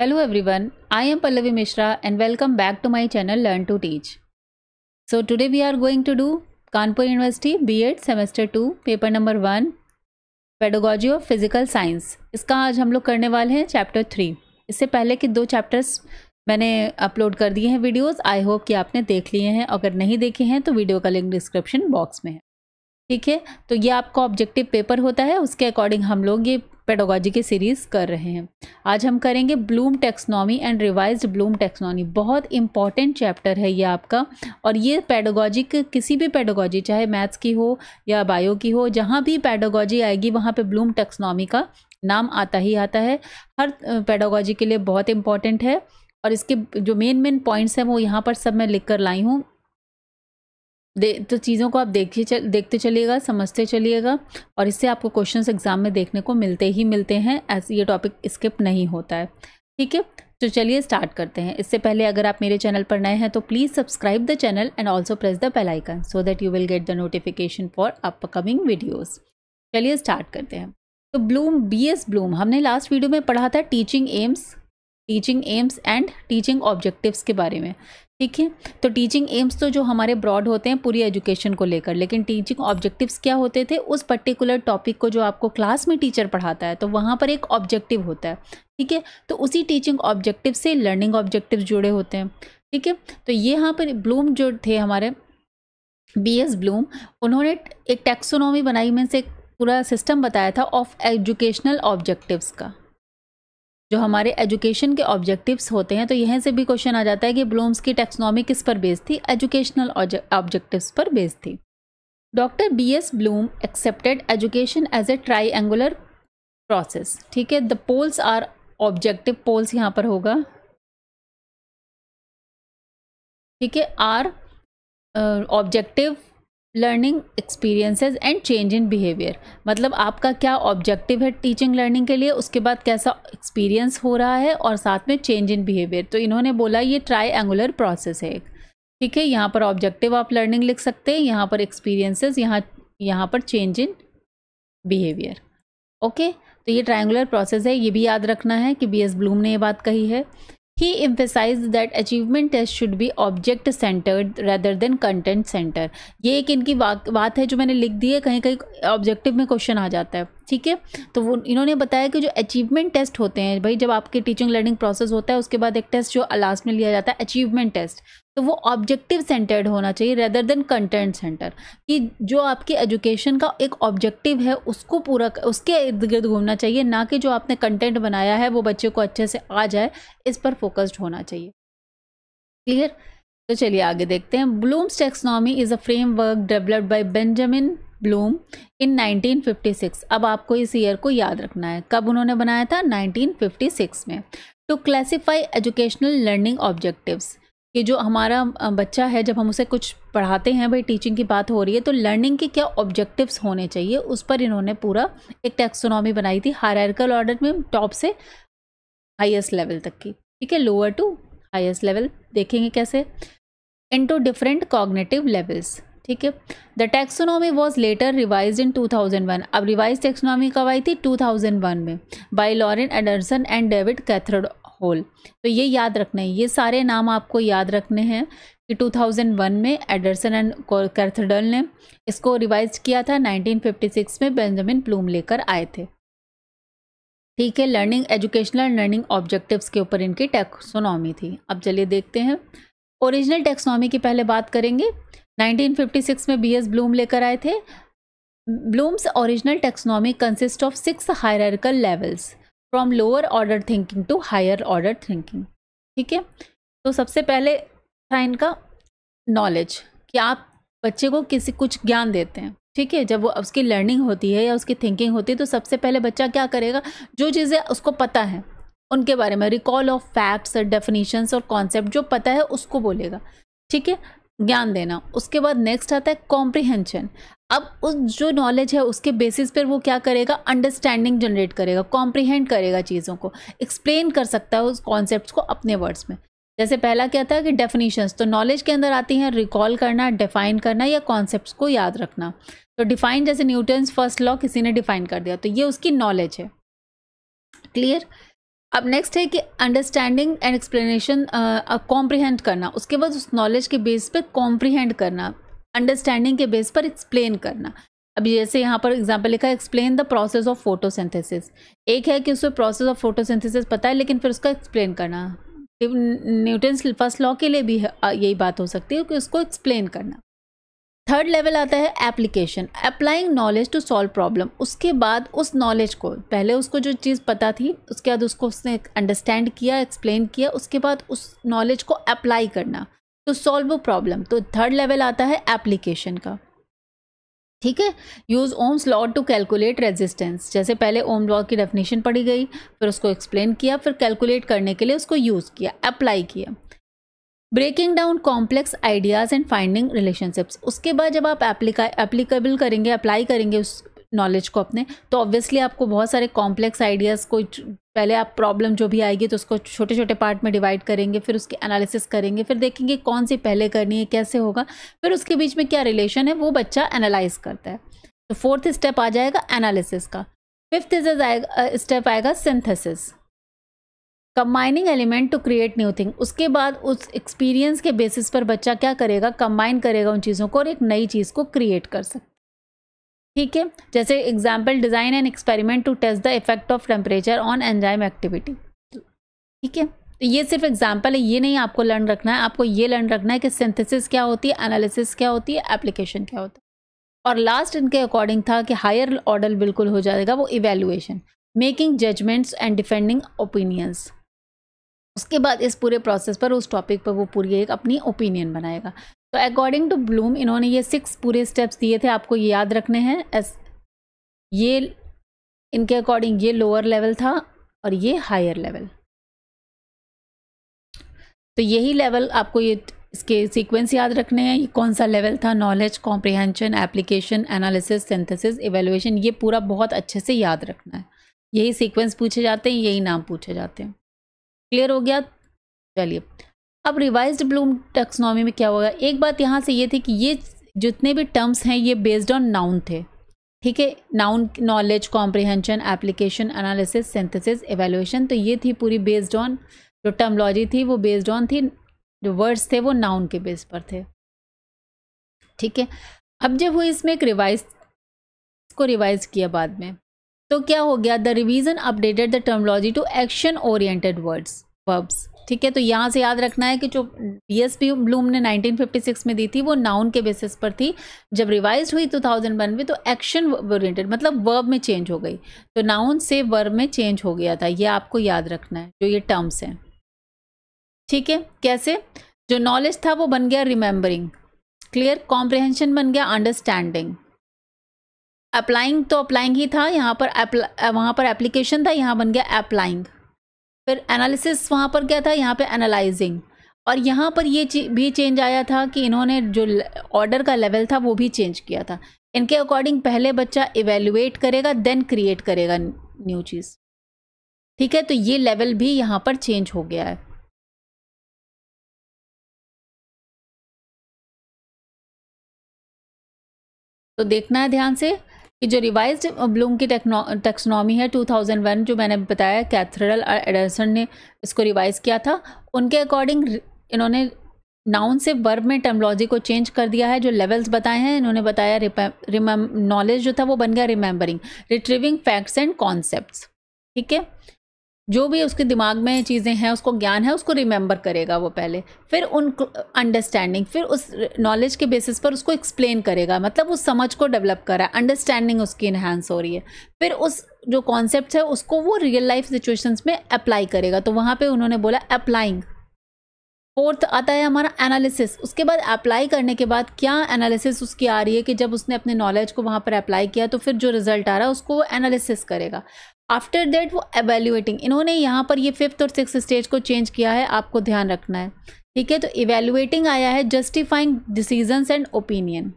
Hello everyone, I am Pallavi Mishra and welcome back to my channel Learn to Teach. So today we are going to do Kanpur University B.Ed Semester 2 paper number 1 pedagogy of physical science. इसका आज हम लोग करने वाले हैं chapter 3। इससे पहले के 2 चैप्टर्स मैंने अपलोड कर दिए हैं वीडियोस। आई होप कि आपने देख लिए हैं, अगर नहीं देखे हैं तो वीडियो का लिंक डिस्क्रिप्शन बॉक्स में है। ठीक है, तो ये आपका ऑब्जेक्टिव पेपर होता है, उसके अकॉर्डिंग हम लोग ये पेडागोजी की सीरीज़ कर रहे हैं। आज हम करेंगे Bloom taxonomy and revised Bloom taxonomy. बहुत इंपॉर्टेंट चैप्टर है ये आपका, और ये पेडागोजी किसी भी पेडागोजी, चाहे मैथ्स की हो या बायो की हो, जहाँ भी पेडागोजी आएगी वहाँ पे ब्लूम टेक्सोनॉमी का नाम आता ही आता है। हर पेडागोजी के लिए बहुत इंपॉर्टेंट है, और इसके जो मेन पॉइंट्स हैं वो यहाँ पर सब मैं लिख कर लाई हूँ। तो चीज़ों को आप देखते चलिएगा, समझते चलिएगा, और इससे आपको क्वेश्चंस एग्जाम में देखने को मिलते ही मिलते हैं। ऐसे ये टॉपिक स्किप नहीं होता है। ठीक है, तो चलिए स्टार्ट करते हैं। इससे पहले अगर आप मेरे चैनल पर नए हैं तो please subscribe the channel and also press the bell icon so that you will get the notification for upcoming videos. चलिए स्टार्ट करते हैं। तो ब्लूम, BS ब्लूम, हमने लास्ट वीडियो में पढ़ा था teaching aims and teaching objectives के बारे में। ठीक है, तो टीचिंग एम्स तो जो हमारे ब्रॉड होते हैं पूरी एजुकेशन को लेकर, लेकिन टीचिंग ऑब्जेक्टिव्स क्या होते थे, उस पर्टिकुलर टॉपिक को जो आपको क्लास में टीचर पढ़ाता है तो वहाँ पर एक ऑब्जेक्टिव होता है। ठीक है, तो उसी टीचिंग ऑब्जेक्टिव से लर्निंग ऑब्जेक्टिव्स जुड़े होते हैं। ठीक है, तो ये यहाँ पर ब्लूम जो थे हमारे BS ब्लूम, उन्होंने एक टैक्सोनॉमी बनाई, में से एक पूरा सिस्टम बताया था ऑफ एजुकेशनल ऑब्जेक्टिव्स का, जो हमारे एजुकेशन के ऑब्जेक्टिव्स होते हैं। तो यहाँ से भी क्वेश्चन आ जाता है कि ब्लूम्स की टैक्सोनॉमी किस पर बेस्ड थी, एजुकेशनल ऑब्जेक्टिव्स पर बेस्ड थी। Doctor BS Bloom accepted education as a triangular process. ठीक है, the poles are objective, poles यहाँ पर होगा। ठीक है, are objective learning experiences and change in behaviour, मतलब आपका क्या ऑब्जेक्टिव है टीचिंग लर्निंग के लिए, उसके बाद कैसा एक्सपीरियंस हो रहा है, और साथ में चेंज इन बिहेवियर। तो इन्होंने बोला ये ट्राइएंगुलर प्रोसेस है एक। ठीक है, यहाँ पर ऑब्जेक्टिव आप लर्निंग लिख सकते हैं, यहाँ पर एक्सपीरियंसेस, यहाँ पर चेंज इन बिहेवियर। ओके, तो ये ट्राइएंगुलर प्रोसेस है, ये भी याद रखना है कि BS ब्लूम ने ये बात कही है। He emphasized that achievement test should be object centered rather than content center। ये एक इनकी बात है जो मैंने लिख दी है, कहीं कहीं ऑब्जेक्टिव में क्वेश्चन आ जाता है। ठीक है, तो वो इन्होंने बताया कि जो अचीवमेंट टेस्ट होते हैं, भाई जब आपके टीचिंग लर्निंग प्रोसेस होता है उसके बाद एक टेस्ट जो लास्ट में लिया जाता है अचीवमेंट टेस्ट, तो वो ऑब्जेक्टिव सेंटर्ड होना चाहिए रेदर देन कंटेंट सेंटर, कि जो आपकी एजुकेशन का एक ऑब्जेक्टिव है उसको पूरा, उसके इर्द गिर्द घूमना चाहिए, ना कि जो आपने कंटेंट बनाया है वो बच्चे को अच्छे से आ जाए, इस पर फोकस्ड होना चाहिए। क्लियर, तो चलिए आगे देखते हैं। Bloom's taxonomy is a framework developed by Benjamin Bloom in 1956। अब आपको इस ईयर को याद रखना है, कब उन्होंने बनाया था, 1956 में। To classify educational learning objectives, कि जो हमारा बच्चा है जब हम उसे कुछ पढ़ाते हैं, भाई टीचिंग की बात हो रही है, तो लर्निंग के क्या ऑब्जेक्टिव्स होने चाहिए, उस पर इन्होंने पूरा एक टैक्सोनॉमी बनाई थी, हायरार्किकल ऑर्डर में, टॉप से हाईएस्ट लेवल तक की। ठीक है, लोअर टू हाईएस्ट लेवल देखेंगे कैसे, इनटू डिफरेंट कॉग्निटिव लेवल्स। ठीक है, the taxonomy was later revise in 2001। अब रिवाइज टैक्सोनॉमी कब आई थी, 2001 में, by Lauren Anderson and David Krathwohl. तो ये याद रखना है, ये सारे नाम आपको याद रखने हैं कि 2001 में एंडरसन एंड कैथरडल ने इसको रिवाइज किया था, 1956 में बेंजामिन ब्लूम लेकर आए थे। ठीक है, लर्निंग, एजुकेशनल लर्निंग ऑब्जेक्टिव्स के ऊपर इनकी टैक्सोनॉमी थी। अब चलिए देखते हैं ओरिजिनल टैक्सोनॉमी की पहले बात करेंगे। 1956 में BS ब्लूम लेकर आए थे। Bloom's original taxonomy consist of 6 hierarchical levels from lower order thinking to higher order thinking. ठीक है, तो सबसे पहले था इनका नॉलेज, कि आप बच्चे को कुछ ज्ञान देते हैं। ठीक है, जब वो उसकी लर्निंग होती है या उसकी थिंकिंग होती है, तो सबसे पहले बच्चा क्या करेगा, जो चीज़ें उसको पता है उनके बारे में, रिकॉल ऑफ फैक्ट्स और डेफिनेशंस और कॉन्सेप्ट, जो पता है उसको बोलेगा। ठीक है, ज्ञान देना। उसके बाद नेक्स्ट आता है कॉम्प्रिहेंशन। अब उस जो नॉलेज है उसके बेसिस पर वो क्या करेगा, अंडरस्टैंडिंग जनरेट करेगा, कॉम्प्रिहेंड करेगा, चीज़ों को एक्सप्लेन कर सकता है उस कॉन्सेप्ट्स को अपने वर्ड्स में। जैसे पहला क्या था कि डेफिनेशंस, तो नॉलेज के अंदर आती हैं रिकॉल करना, डिफाइन करना या कॉन्सेप्ट्स को याद रखना। तो डिफाइन, जैसे न्यूटन्स फर्स्ट लॉ किसी ने डिफाइन कर दिया, तो ये उसकी नॉलेज है। क्लियर, अब नेक्स्ट है कि अंडरस्टैंडिंग एंड एक्सप्लेनेशन, कॉम्प्रिहेंड करना, उसके बाद उस नॉलेज के बेस पर कॉम्प्रिहेंड करना, अंडरस्टैंडिंग के बेस पर एक्सप्लेन करना। अभी जैसे यहाँ पर एग्जांपल लिखा है, explain the process of photosynthesis. एक है कि उसे प्रोसेस ऑफ फोटोसिंथेसिस पता है, लेकिन फिर उसका एक्सप्लेन करना। न्यूटन्स फर्स्ट लॉ के लिए भी यही बात हो सकती है कि उसको एक्सप्लेन करना। थर्ड लेवल आता है application, applying knowledge to solve problem. उसके बाद उस नॉलेज को, पहले उसको जो चीज़ पता थी उसके बाद उसको उसने अंडरस्टैंड किया, एक्सप्लेन किया, उसके बाद उस नॉलेज को अप्लाई करना टू सॉल्व प्रॉब्लम। तो थर्ड लेवल आता है एप्लीकेशन का। ठीक है, use Ohm's law to calculate resistance. जैसे पहले ओम लॉ की डेफिनेशन पढ़ी गई, फिर उसको एक्सप्लेन किया, फिर कैलकुलेट करने के लिए उसको यूज़ किया, अप्लाई किया। Breaking down complex ideas and finding relationships. उसके बाद जब आप एप्लीकेबल करेंगे, अप्लाई करेंगे उस नॉलेज को अपने, तो ऑब्वियसली आपको बहुत सारे कॉम्प्लेक्स आइडियाज़ को, पहले आप प्रॉब्लम जो भी आएगी तो उसको छोटे छोटे पार्ट में डिवाइड करेंगे, फिर उसकी एनालिसिस करेंगे, फिर देखेंगे कौन सी पहले करनी है, कैसे होगा, फिर उसके बीच में क्या रिलेशन है, वो बच्चा एनालाइज करता है। तो फोर्थ स्टेप आ जाएगा एनालिसिस का। फिफ्थ स्टेप आएगा synthesis, combining element to create new thing. उसके बाद उस एक्सपीरियंस के बेसिस पर बच्चा क्या करेगा, कंबाइन करेगा उन चीज़ों को और एक नई चीज़ को क्रिएट कर सकता है। ठीक है, जैसे example, design and experiment to test the effect of temperature on enzyme activity. ठीक है, तो ये सिर्फ एग्जाम्पल है, ये नहीं आपको लर्न रखना है, आपको ये लर्न रखना है कि सिंथेसिस क्या होती है, एनालिसिस क्या होती है, एप्लीकेशन क्या होता है। और लास्ट इनके अकॉर्डिंग था कि हायर ऑर्डर बिल्कुल हो जाएगा वो evaluation, making judgements and defending opinions. उसके बाद इस पूरे प्रोसेस पर, उस टॉपिक पर वो पूरी एक अपनी ओपिनियन बनाएगा। तो अकॉर्डिंग टू ब्लूम इन्होंने ये 6 पूरे स्टेप्स दिए थे, आपको ये याद रखने हैं। ये इनके अकॉर्डिंग ये लोअर लेवल था और ये हायर लेवल। तो यही लेवल आपको ये इसके सीक्वेंस याद रखने हैं। ये कौन सा लेवल था, knowledge, comprehension, application, analysis, synthesis, evaluation, ये पूरा बहुत अच्छे से याद रखना है। यही सीक्वेंस पूछे जाते हैं, यही नाम पूछे जाते हैं। क्लियर हो गया? चलिए, अब रिवाइज्ड ब्लूम टैक्सोनॉमी में क्या होगा। एक बात यहाँ से ये थी कि ये जितने भी टर्म्स हैं ये बेस्ड ऑन नाउन थे। ठीक है, noun, knowledge, comprehension, application, analysis, synthesis, evaluation, तो ये थी पूरी बेस्ड ऑन, जो टर्मोलॉजी थी वो बेस्ड ऑन थी, जो वर्ड्स थे वो नाउन के बेस पर थे। ठीक है, अब जब वो इसमें एक रिवाइज किया बाद में, तो क्या हो गया, the revision updated the terminology to action oriented verbs. ठीक है, तो यहाँ से याद रखना है कि जो बीएसपी ब्लूम ने 1956 में दी थी वो नाउन के बेसिस पर थी। जब रिवाइज हुई 2001 में तो एक्शन ओरिएंटेड, मतलब वर्ब में चेंज हो गई, तो नाउन से वर्ब में चेंज हो गया था। ये आपको याद रखना है जो ये टर्म्स हैं। ठीक है, कैसे, जो नॉलेज था वो बन गया रिमेंबरिंग, क्लियर, कॉम्प्रिहेंशन बन गया अंडरस्टैंडिंग, अप्लाइंग तो अप्लाइंग ही था, यहाँ पर वहाँ पर एप्लीकेशन था, यहाँ बन गया अप्लाइंग। फिर एनालिसिस वहाँ पर क्या था, यहाँ पे एनालाइजिंग। और यहाँ पर ये भी चेंज आया था कि इन्होंने जो ऑर्डर का लेवल था वो भी चेंज किया था। इनके अकॉर्डिंग पहले बच्चा इवेल्युएट करेगा, देन क्रिएट करेगा न्यू चीज़। ठीक है, तो ये लेवल भी यहाँ पर चेंज हो गया है। तो देखना है ध्यान से कि जो रिवाइज्ड ब्लूम की टैक्सोनॉमी है 2001, जो मैंने बताया कैथेड्रल और एडरसन ने इसको रिवाइज किया था, उनके अकॉर्डिंग इन्होंने नाउन से वर्ब में टर्मोलॉजी को चेंज कर दिया है। जो लेवल्स बताए हैं इन्होंने बताया, नॉलेज जो था वो बन गया remembering, retrieving facts and concepts. ठीक है, जो भी उसके दिमाग में चीज़ें हैं, उसको ज्ञान है, उसको रिमेंबर करेगा वो पहले, फिर उन अंडरस्टैंडिंग, फिर उस नॉलेज के बेसिस पर उसको एक्सप्लेन करेगा, मतलब उस समझ को डेवलप कर रहा है, अंडरस्टैंडिंग उसकी इन्हांस हो रही है। फिर उस जो कॉन्सेप्ट है उसको वो रियल लाइफ सिचुएशंस में अप्लाई करेगा, तो वहाँ पे उन्होंने बोला अप्लाइंग। फोर्थ आता है हमारा एनालिसिस। उसके बाद अप्लाई करने के बाद क्या एनालिसिस उसकी आ रही है कि जब उसने अपने नॉलेज को वहाँ पर अप्लाई किया तो फिर जो रिजल्ट आ रहा है उसको वो एनालिसिस करेगा। आफ्टर दैट वो एवेल्युएटिंग, इन्होंने यहाँ पर ये 5th और 6th स्टेज को चेंज किया है, आपको ध्यान रखना है। ठीक है, तो इवेल्युएटिंग आया है जस्टिफाइंग डिसीजंस एंड ओपिनियन।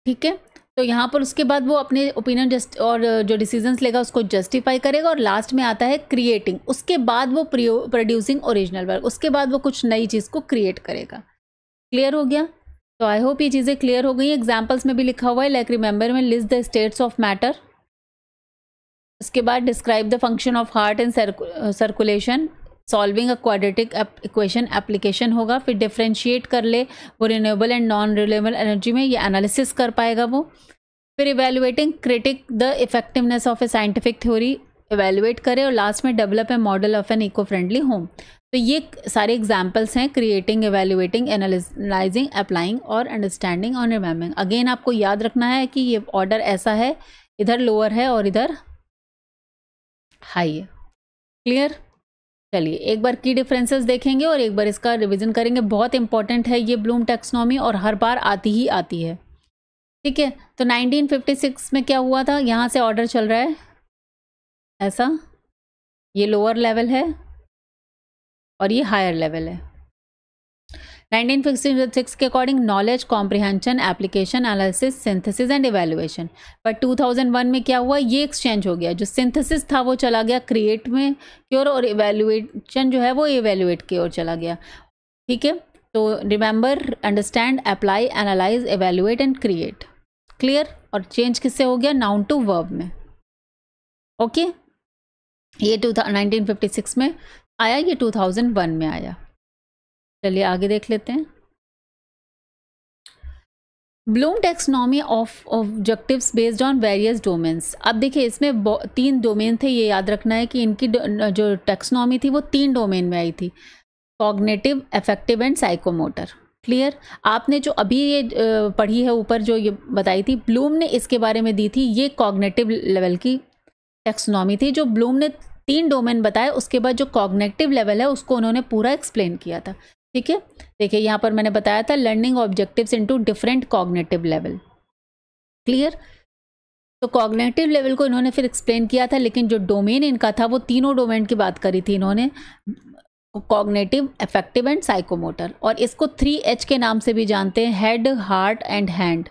ठीक है, तो यहाँ पर उसके बाद वो अपने ओपिनियन और जो डिसीजंस लेगा उसको जस्टिफाई करेगा, और लास्ट में आता है क्रिएटिंग। उसके बाद वो प्रोड्यूसिंग ओरिजिनल वर्क, उसके बाद वो कुछ नई चीज़ को क्रिएट करेगा। क्लियर हो गया? तो आई होप ये चीज़ें क्लियर हो गई। एग्जाम्पल्स में भी लिखा हुआ है, लाइक रिमेंबर में list the states of matter, उसके बाद describe the function of heart in circulation, solving a quadratic equation application होगा। फिर डिफ्रेंशिएट कर ले वो renewable and non renewable energy में, ये एनालिसिस कर पाएगा वो। फिर evaluating critique the effectiveness of a scientific theory, evaluate करे। और लास्ट में develop a model of an eco friendly home. तो ये सारे एग्जाम्पल्स हैं, क्रिएटिंग, इवेल्युएटिंग, एनालाइजिंग, अप्लाइंग और अंडरस्टैंडिंग और रिमेम्बरिंग। अगेन आपको याद रखना है कि ये ऑर्डर ऐसा है, इधर लोअर है और इधर हाई है। क्लियर? चलिए एक बार की डिफरेंसेस देखेंगे और एक बार इसका रिवीजन करेंगे। बहुत इंपॉर्टेंट है ये ब्लूम टैक्सोनॉमी और हर बार आती ही आती है। ठीक है, तो 1956 में क्या हुआ था, यहाँ से ऑर्डर चल रहा है ऐसा, ये लोअर लेवल है और ये हायर लेवल है। 1956 के according knowledge, comprehension, application, analysis, synthesis and evaluation. But 2001 में क्या हुआ, ये एक्सचेंज हो गया। जो सिंथेसिस था वो चला गया क्रिएट में की ओर और इवेल्युएशन जो है वो इवेल्युएट की ओर चला गया। ठीक है, तो remember, understand, apply, analyse, evaluate and create. Clear? और चेंज किससे हो गया, नाउन टू वर्ब में। ओके, ये 1956 में आया, ये 2001 में आया। चलिए आगे देख लेते हैं। Bloom taxonomy of objectives based on various domains. अब देखिए इसमें 3 डोमेन थे, ये याद रखना है कि इनकी जो टैक्सोनॉमी थी वो 3 डोमेन में आई थी, cognitive, affective and psychomotor. Clear? आपने जो अभी ये पढ़ी है ऊपर जो ये बताई थी, ब्लूम ने इसके बारे में दी थी, ये कॉग्निटिव लेवल की टैक्सोनॉमी थी। जो ब्लूम ने 3 डोमेन बताए, उसके बाद जो कॉग्निटिव लेवल है उसको उन्होंने पूरा एक्सप्लेन किया था। ठीक है, देखिए यहाँ पर मैंने बताया था learning objectives into different cognitive level. Clear? तो कॉग्निटिव लेवल को इन्होंने फिर एक्सप्लेन किया था, लेकिन जो डोमेन इनका था वो तीनों डोमेन की बात करी थी इन्होंने, कॉग्निटिव, अफेक्टिव एंड साइकोमोटर। और इसको 3H के नाम से भी जानते हैं, head, heart and hand.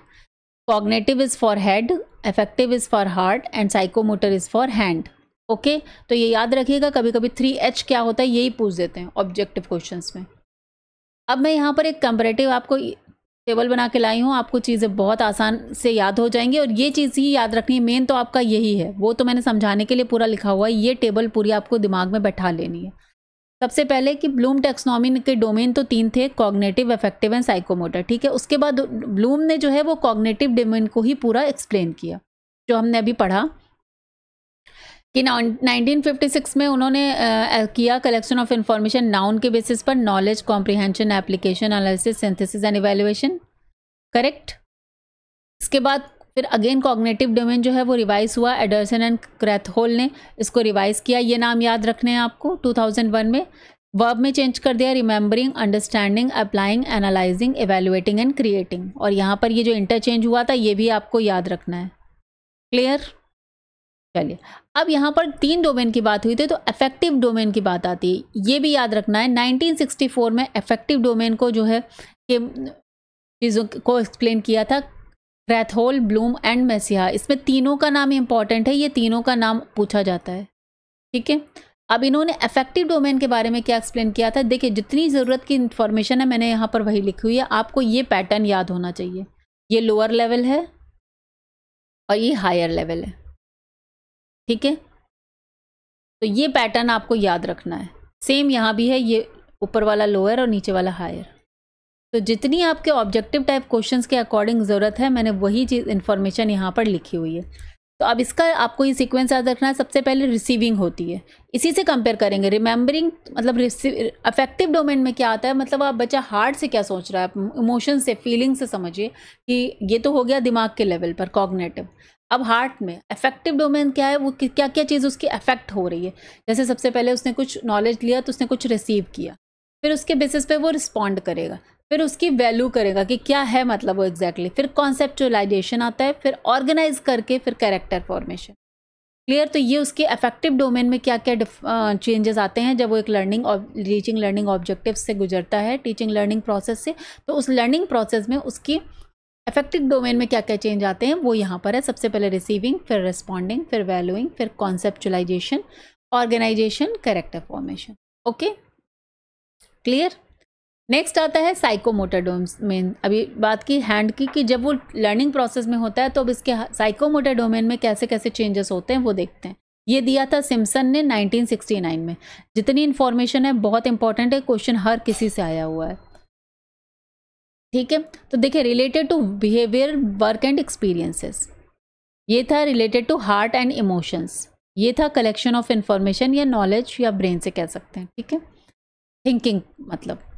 Cognitive is for head, affective is for heart and psychomotor is for hand. Okay, तो ये याद रखिएगा, कभी कभी 3H क्या होता है यही पूछ देते हैं ऑब्जेक्टिव क्वेश्चंस में। अब मैं यहाँ पर एक कंपैरेटिव आपको टेबल बना के लाई हूँ, आपको चीज़ें बहुत आसान से याद हो जाएंगी और ये चीज़ ही याद रखनी है, मेन तो आपका यही है, वो तो मैंने समझाने के लिए पूरा लिखा हुआ है, ये टेबल पूरी आपको दिमाग में बैठा लेनी है। सबसे पहले कि ब्लूम टैक्सोनॉमी के डोमेन तो 3 थे, कॉग्निटिव, अफेक्टिव एंड साइकोमोटर। ठीक है, उसके बाद ब्लूम ने जो है वो कॉग्निटिव डोमेन को ही पूरा एक्सप्लेन किया, जो हमने अभी पढ़ा कि 1956 में उन्होंने किया कलेक्शन ऑफ इंफॉर्मेशन नाउन के बेसिस पर, knowledge, comprehension, application, analysis, synthesis and evaluation. Correct? इसके बाद फिर अगेन कॉग्निटिव डोमेन जो है वो रिवाइज हुआ, एडरसन एंड क्रैथहोल ने इसको रिवाइज किया, ये नाम याद रखने हैं आपको। 2001 में वर्ब में चेंज कर दिया, remembering, understanding, applying, analysing, evaluating and creating. और यहाँ पर ये जो इंटरचेंज हुआ था ये भी आपको याद रखना है। क्लियर? चलिए अब यहाँ पर 3 डोमेन की बात हुई थी, तो अफेक्टिव डोमेन की बात आती है, ये भी याद रखना है। 1964 में अफेक्टिव डोमेन को जो है कि चीज़ों को एक्सप्लेन किया था क्रैथहोल, ब्लूम एंड मेसिया। इसमें तीनों का नाम इंपॉर्टेंट है, ये तीनों का नाम पूछा जाता है। ठीक है, अब इन्होंने अफेक्टिव डोमेन के बारे में क्या एक्सप्लेन किया था, देखिए जितनी ज़रूरत की इंफॉर्मेशन है मैंने यहाँ पर वही लिखी हुई है, आपको ये पैटर्न याद होना चाहिए। ये लोअर लेवल है और ये हायर लेवल है। ठीक है, तो ये पैटर्न आपको याद रखना है। सेम यहाँ भी है, ये ऊपर वाला लोअर और नीचे वाला हायर। तो जितनी आपके ऑब्जेक्टिव टाइप क्वेश्चंस के अकॉर्डिंग ज़रूरत है मैंने वही चीज़ इन्फॉर्मेशन यहाँ पर लिखी हुई है। तो अब इसका आपको ये सीक्वेंस याद रखना है। सबसे पहले रिसीविंग होती है, इसी से कंपेयर करेंगे। रिमेंबरिंग मतलब अफेक्टिव डोमेन में क्या आता है, मतलब आप बच्चा हार्ट से क्या सोच रहा है, आप इमोशन से, फीलिंग से समझिए कि ये तो हो गया दिमाग के लेवल पर कॉग्निटिव। अब हार्ट में अफेक्टिव डोमेन क्या है, वो क्या क्या चीज़ उसकी अफेक्ट हो रही है। जैसे सबसे पहले उसने कुछ नॉलेज लिया तो उसने कुछ रिसीव किया, फिर उसके बेसिस पे वो रिस्पॉन्ड करेगा, फिर उसकी वैल्यू करेगा कि क्या है मतलब वो एग्जैक्टली, फिर कॉन्सेप्चुअलाइजेशन आता है, फिर ऑर्गेनाइज करके फिर कैरेक्टर फॉर्मेशन। क्लियर? तो ये उसके अफेक्टिव डोमेन में क्या क्या चेंजेस आते हैं जब वो एक लर्निंग और रीचिंग लर्निंग ऑब्जेक्टिव से गुजरता है, टीचिंग लर्निंग प्रोसेस से। तो उस लर्निंग प्रोसेस में उसकी अफेक्टिव डोमेन में क्या क्या चेंज आते हैं वो यहाँ पर है। सबसे पहले रिसीविंग, फिर रिस्पॉन्डिंग, फिर वैल्यूइंग, फिर conceptualisation, organisation, character formation. Okay, clear? Next आता है साइकोमोटर डोमेन। अभी बात की हैंड की कि जब वो लर्निंग प्रोसेस में होता है तो अब इसके साइकोमोटर डोमेन में कैसे कैसे चेंजेस होते हैं वो देखते हैं। ये दिया था सिम्पसन ने 1969 में। जितनी इंफॉर्मेशन है बहुत इंपॉर्टेंट है, क्वेश्चन हर किसी से आया हुआ है, ठीक है। तो देखिए related to behaviour, work and experiences, ये था related to heart and emotions, ये था कलेक्शन ऑफ इंफॉर्मेशन या नॉलेज या ब्रेन से कह सकते हैं, ठीक है, थिंकिंग मतलब।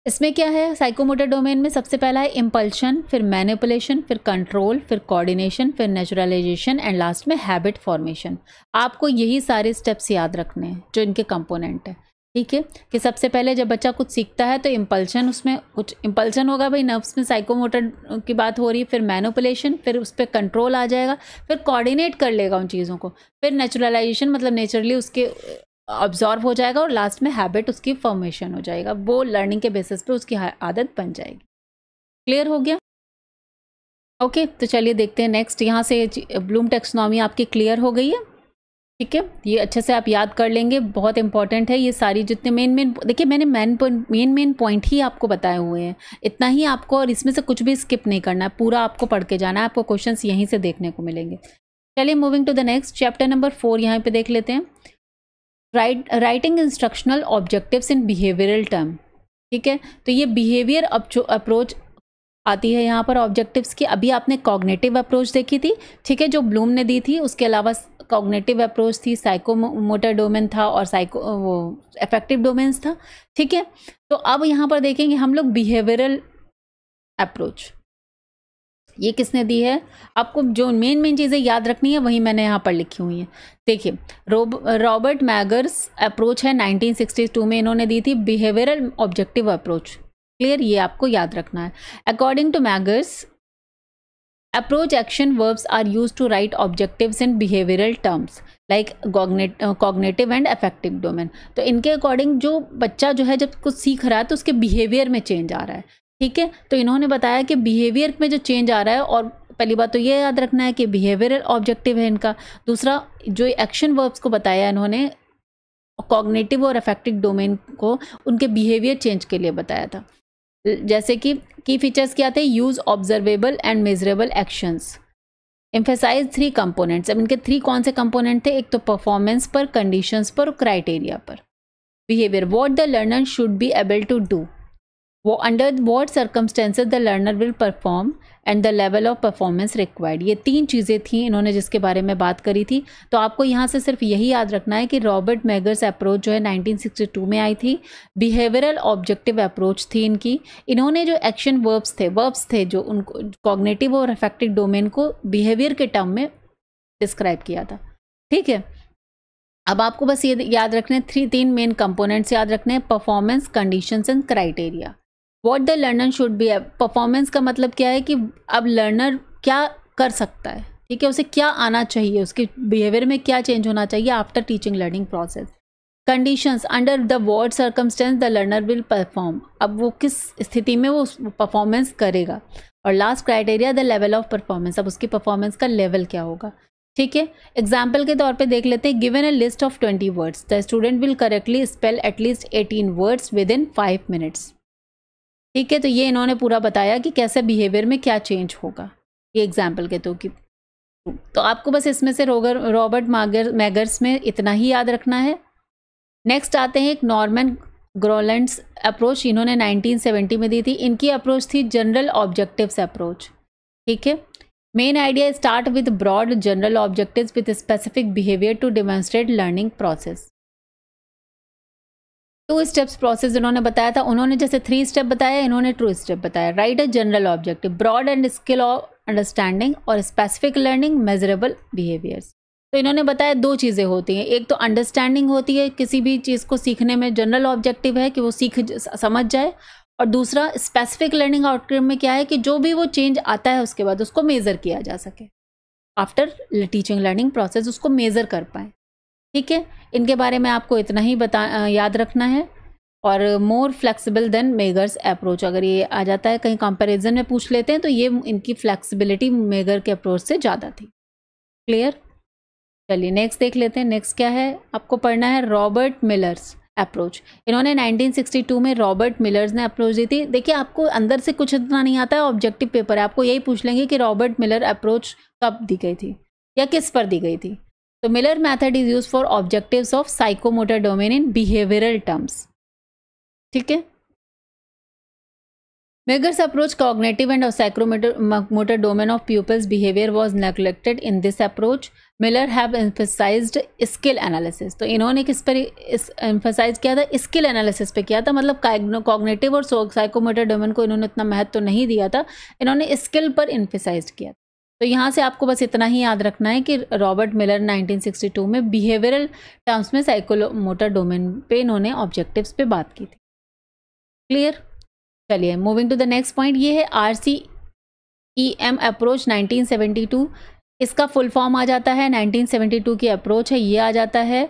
इसमें क्या है, साइकोमोटर डोमेन में सबसे पहला है इम्पल्शन, फिर मैनिपुलेशन, फिर कंट्रोल, फिर कोऑर्डिनेशन, फिर नेचुरलाइजेशन एंड लास्ट में हैबिट फॉर्मेशन। आपको यही सारे स्टेप्स याद रखने हैं जो इनके कंपोनेंट है, ठीक है। कि सबसे पहले जब बच्चा कुछ सीखता है तो इम्पल्शन, उसमें कुछ इम्पल्शन होगा भाई, नर्व्स में साइकोमोटर की बात हो रही है, फिर मैनिपुलेशन, फिर उस पर कंट्रोल आ जाएगा, फिर कोऑर्डिनेट कर लेगा उन चीज़ों को, फिर नेचुरलाइजेशन मतलब नेचुरली उसके ऑब्जॉर्व हो जाएगा, और लास्ट में हैबिट उसकी फॉर्मेशन हो जाएगा, वो लर्निंग के बेसिस पे उसकी आदत बन जाएगी। क्लियर हो गया? ओके, तो चलिए देखते हैं नेक्स्ट। यहाँ से ब्लूम टैक्सोनॉमी आपकी क्लियर हो गई है, ठीक है। ये अच्छे से आप याद कर लेंगे, बहुत इंपॉर्टेंट है ये सारी जितने मेन देखिए मैंने मेन पॉइंट ही आपको बताए हुए हैं, इतना ही आपको, और इसमें से कुछ भी स्किप नहीं करना है, पूरा आपको पढ़ के जाना है, आपको क्वेश्चंस यहीं से देखने को मिलेंगे। चलिए moving to the next, chapter number 4 यहाँ पे देख लेते हैं, writing instructional objectives in behavioural term, ठीक है। तो ये बिहेवियर अप्रोच आती है यहाँ पर ऑब्जेक्टिव्स की। अभी आपने कॉग्निटिव अप्रोच देखी थी, ठीक है, जो ब्लूम ने दी थी, उसके अलावा कॉग्निटिव अप्रोच थी, साइकोमोटर डोमेन था, और वो अफेक्टिव डोमेन्स था, ठीक है। तो अब यहाँ पर देखेंगे हम लोग बिहेवियरल अप्रोच, ये किसने दी है आपको, जो मेन चीज़ें याद रखनी है वही मैंने यहाँ पर लिखी हुई हैं। देखिए रॉबर्ट मैगर्स अप्रोच है 1962 में इन्होंने दी थी, बिहेवियरल ऑब्जेक्टिव अप्रोच, क्लियर, ये आपको याद रखना है। According to Mager's approach action verbs are use to write objectives in behavioural terms like cognitive and affective domain. तो इनके अकॉर्डिंग जो बच्चा जो है जब कुछ सीख रहा है तो उसके बिहेवियर में चेंज आ रहा है, ठीक है। तो इन्होंने बताया कि बिहेवियर में जो चेंज आ रहा है, और पहली बात तो ये याद रखना है कि बिहेवियरल ऑब्जेक्टिव है इनका। दूसरा जो एक्शन वर्ब्स को बताया इन्होंने कॉग्निटिव और अफेक्टिव डोमेन को, उनके बिहेवियर चेंज के लिए बताया था। जैसे कि की फीचर्स क्या थे, use observable and measurable actions, emphasise 3 components. अब इनके 3 कौन से कंपोनेंट थे, एक तो परफॉर्मेंस पर, कंडीशंस पर और क्राइटेरिया पर। Behaviour, what the learner should be able to do, वो under what circumstances the learner will perform and the level of performance required. ये 3 चीज़ें थी इन्होंने जिसके बारे में बात करी थी। तो आपको यहाँ से सिर्फ यही याद रखना है कि रॉबर्ट मैगर्स अप्रोच जो है 1962 में आई थी, बिहेवियरल ऑब्जेक्टिव अप्रोच थी इनकी। इन्होंने जो एक्शन वर्ब्स थे जो उनको कॉग्निटिव और अफेक्टिव डोमेन को बिहेवियर के टर्म में डिस्क्राइब किया था, ठीक है। अब आपको बस ये याद रखने 3 मेन कंपोनेंट्स याद रखने हैं, performance, conditions and criteria. What the learner should B, performance का मतलब क्या है कि अब लर्नर क्या कर सकता है, ठीक है, उसे क्या आना चाहिए, उसके बिहेवियर में क्या चेंज होना चाहिए after teaching learning process. Conditions, under the what circumstance the learner will perform, अब वो किस स्थिति में वो परफॉर्मेंस करेगा। और last criteria the level of performance, अब उसकी परफॉर्मेंस का लेवल क्या होगा, ठीक है। एग्जाम्पल के तौर पे देख लेते हैं, given a list of 20 words the student will correctly spell at least 18 words with in 5 minutes, ठीक है। तो ये इन्होंने पूरा बताया कि कैसे बिहेवियर में क्या चेंज होगा, ये एग्जाम्पल के तो आपको बस इसमें से रॉबर्ट मैगर्स में इतना ही याद रखना है। नेक्स्ट आते हैं एक नॉर्मन ग्रोलैंड्स अप्रोच, इन्होंने 1970 में दी थी। इनकी अप्रोच थी जनरल ऑब्जेक्टिव्स अप्रोच, ठीक है। Main idea start with broad general objectives with specific behaviour to demonstrate learning process. 2 steps process इन्होंने बताया था, उन्होंने जैसे 3 स्टेप बताया, इन्होंने 2 स्टेप बताया। Write a general objective, broad and skill of understanding, और स्पेसिफिक लर्निंग, मेजरेबल बिहेवियर्स। तो इन्होंने बताया 2 चीज़ें होती हैं, एक तो अंडरस्टैंडिंग होती है, किसी भी चीज़ को सीखने में जनरल ऑब्जेक्टिव है कि वो समझ जाए, और दूसरा स्पेसिफिक लर्निंग आउटकम में क्या है कि जो भी वो चेंज आता है उसके बाद उसको मेज़र किया जा सके, आफ्टर टीचिंग लर्निंग प्रोसेस उसको मेज़र कर पाए, ठीक है। इनके बारे में आपको इतना ही याद रखना है। और मोर फ्लेक्सिबल देन मेगर्स अप्रोच, अगर ये आ जाता है कहीं कंपैरिजन में पूछ लेते हैं तो ये इनकी फ्लेक्सिबिलिटी मेगर के अप्रोच से ज़्यादा थी, क्लियर। चलिए नेक्स्ट देख लेते हैं। नेक्स्ट क्या है आपको पढ़ना है, रॉबर्ट मिलर्स अप्रोच। इन्होंने 1962 में रॉबर्ट मिलर्स ने अप्रोच दी थी। देखिए आपको अंदर से कुछ इतना नहीं आता है, ऑब्जेक्टिव पेपर है, आपको यही पूछ लेंगे कि रॉबर्ट मिलर अप्रोच कब दी गई थी या किस पर दी गई थी। तो Miller method is use for objectives of psychomotor domain in behavioural terms, ठीक है। Meagher's approach, cognitive and psychomotor domain of pupils' behavior was neglected. In this approach, Miller have emphasized skill analysis. तो इन्होंने किस पर emphasize किया था? skill analysis पे किया था, मतलब cognitive और psychomotor domain को इन्होंने इतना महत्व तो नहीं दिया था, इन्होंने skill पर emphasize किया। तो यहाँ से आपको बस इतना ही याद रखना है कि रॉबर्ट मिलर 1962 में बिहेवियरल टर्म्स में साइकोमोटर डोमेन पे इन्होंने ऑब्जेक्टिव्स पे बात की थी। क्लियर? चलिए moving to the next point, ये है RCEM अप्रोच 1972। इसका फुल फॉर्म आ जाता है, 1972 की अप्रोच है, ये आ जाता है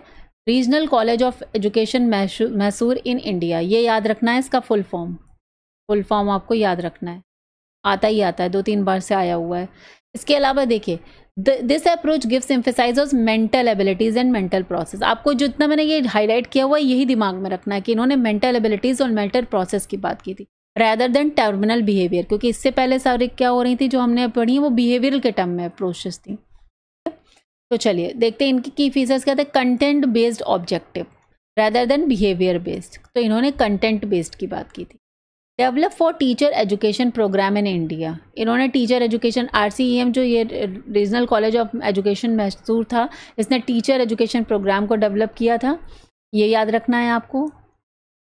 regional college of education Mysore in India. ये याद रखना है, इसका फुल फॉर्म आपको याद रखना है, आता ही आता है, 2-3 बार से आया हुआ है। इसके अलावा देखिए, this approach gives emphasises mental abilities and mental process. आपको जितना मैंने ये हाईलाइट किया हुआ है यही दिमाग में रखना है कि इन्होंने मेंटल एबिलिटीज और मेंटल प्रोसेस की बात की थी rather than टर्मिनल बिहेवियर, क्योंकि इससे पहले सारी क्या हो रही थी जो हमने पढ़ी वो बिहेवियरल के टर्म में अप्रोचेस थी। तो चलिए देखते हैं इनकी की फीचर्स क्या थे। Content based objective rather than behaviour based, तो इन्होंने कंटेंट बेस्ड की बात की थी। Develop for teacher education programme in India, इन्होंने टीचर एजुकेशन RCEM जो ये regional college of education Mysore था, इसने टीचर एजुकेशन प्रोग्राम को डेवलप किया था। ये याद रखना है आपको,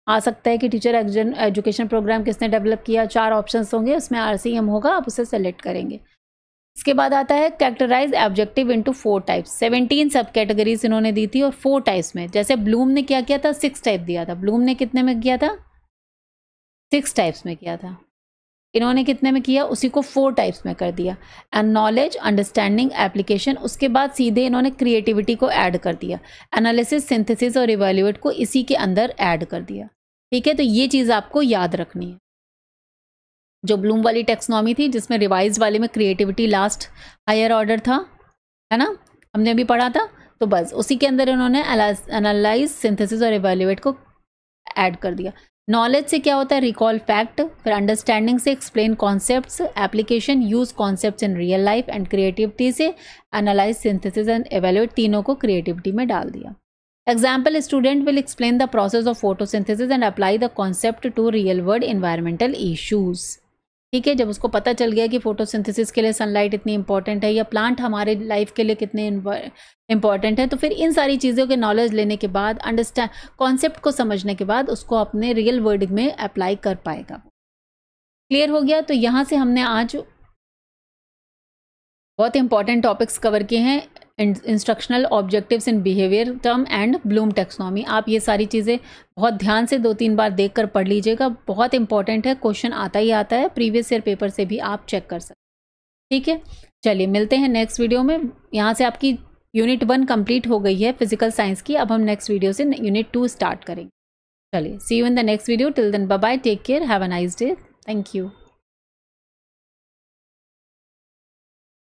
आ सकता है कि टीचर एजुकेशन प्रोग्राम किसने डेवलप किया, 4 ऑप्शंस होंगे, उसमें RCEM होगा, आप उसे सेलेक्ट करेंगे। इसके बाद आता है कैरेक्टराइज ऑब्जेक्टिव इनटू 4 टाइप्स। 17 सब कैटेगरीज इन्होंने दी थी और 4 टाइप्स में, जैसे ब्लूम ने क्या किया था, 6 टाइप दिया था। ब्लूम ने कितने में किया था, 6 टाइप्स में किया था। इन्होंने कितने में किया, उसी को 4 टाइप्स में कर दिया। एंड नॉलेज, अंडरस्टैंडिंग, एप्लीकेशन, उसके बाद सीधे इन्होंने क्रिएटिविटी को ऐड कर दिया, एनालिसिस, सिंथेसिस और इवैल्यूएट को इसी के अंदर ऐड कर दिया। ठीक है, तो ये चीज़ आपको याद रखनी है। जो ब्लूम वाली टेक्सोनॉमी थी जिसमें रिवाइज वाले में क्रिएटिविटी लास्ट हायर ऑर्डर था, है ना, हमने अभी पढ़ा था, तो बस उसी के अंदर इन्होंने एनालाइज, सिंथेसिस और इवैल्यूएट को ऐड कर दिया। नॉलेज से क्या होता है, रिकॉल फैक्ट, फिर अंडरस्टैंडिंग से explain concepts, application use concepts in real life, and creativity से एनालाइज, सिंथेसिस एंड इवैल्यूएट, तीनों को क्रिएटिविटी में डाल दिया। Example, student will explain the process of photosynthesis and apply the concept to real world environmental issues. ठीक है, जब उसको पता चल गया कि फोटोसिंथेसिस के लिए सनलाइट इतनी इंपॉर्टेंट है या प्लांट हमारे लाइफ के लिए कितने इंपॉर्टेंट है, तो फिर इन सारी चीज़ों के नॉलेज लेने के बाद, अंडरस्टैंड कॉन्सेप्ट को समझने के बाद उसको अपने रियल वर्ल्ड में अप्लाई कर पाएगा। क्लियर हो गया? तो यहाँ से हमने आज बहुत इंपॉर्टेंट टॉपिक्स कवर किए हैं, instructional objectives in behaviour term and Bloom taxonomy. आप ये सारी चीज़ें बहुत ध्यान से 2-3 बार देखकर पढ़ लीजिएगा, बहुत इंपॉर्टेंट है, क्वेश्चन आता ही आता है, प्रीवियस ईयर पेपर से भी आप चेक कर सकते। ठीक है, चलिए मिलते हैं नेक्स्ट वीडियो में। यहाँ से आपकी यूनिट 1 कंप्लीट हो गई है फिजिकल साइंस की, अब हम नेक्स्ट वीडियो से यूनिट 2 स्टार्ट करेंगे। चलिए, see you in the next video, till then bye bye, take care, have a nice day, thank you.